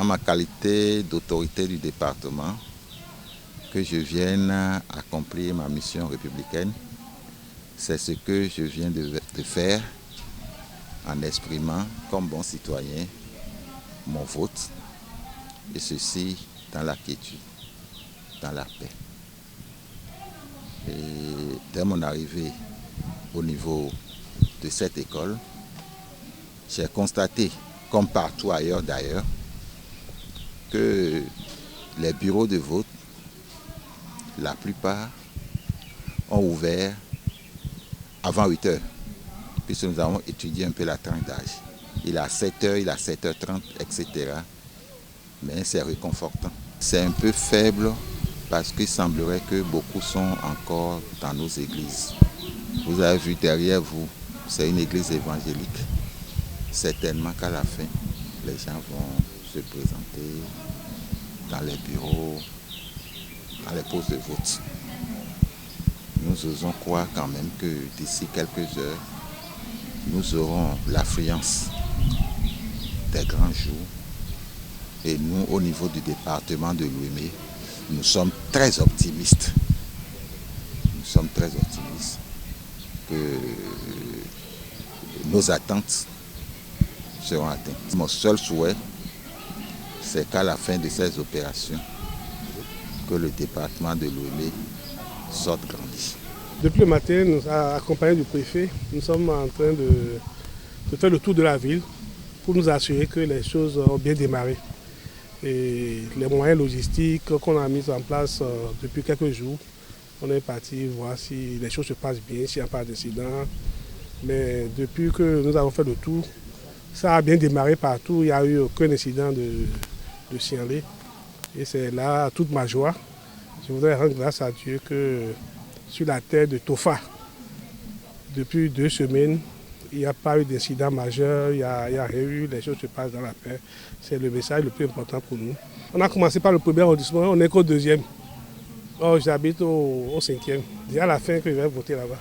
en ma qualité d'autorité du département, que je vienne accomplir ma mission républicaine. C'est ce que je viens de faire en exprimant comme bon citoyen mon vote, et ceci dans la quiétude, dans la paix. Et dès mon arrivée au niveau de cette école, j'ai constaté, comme partout ailleurs d'ailleurs, que les bureaux de vote, la plupart, ont ouvert avant 8 heures, puisque nous avons étudié un peu la tranche d'âge. Il est à 7 heures, il est à 7h30, etc. Mais c'est réconfortant. C'est un peu faible parce qu'il semblerait que beaucoup sont encore dans nos églises. Vous avez vu derrière vous, c'est une église évangélique. Certainement qu'à la fin, les gens vont se présenter dans les bureaux, dans les postes de vote. Nous osons croire quand même que d'ici quelques heures, nous aurons l'affluence des grands jours. Et nous, au niveau du département de Lomé, nous sommes très optimistes. Nous sommes très optimistes que nos attentes seront atteintes. Mon seul souhait, c'est qu'à la fin de ces opérations, que le département de Lomé sorte grandi. Depuis le matin, nous accompagnés du préfet, nous sommes en train de faire le tour de la ville pour nous assurer que les choses ont bien démarré. Et les moyens logistiques qu'on a mis en place depuis quelques jours, on est parti voir si les choses se passent bien, s'il n'y a pas d'incident. Mais depuis que nous avons fait le tour, ça a bien démarré partout, il n'y a eu aucun incident de signaler. Et c'est là toute ma joie. Je voudrais rendre grâce à Dieu que sur la terre de Tofa, depuis 2 semaines, il n'y a pas eu d'incident majeur, il n'y a rien eu, les choses se passent dans la paix. C'est le message le plus important pour nous. On a commencé par le premier arrondissement, on n'est qu'au 2e. Oh, j'habite au 5e. Déjà à la fin que je vais voter là-bas.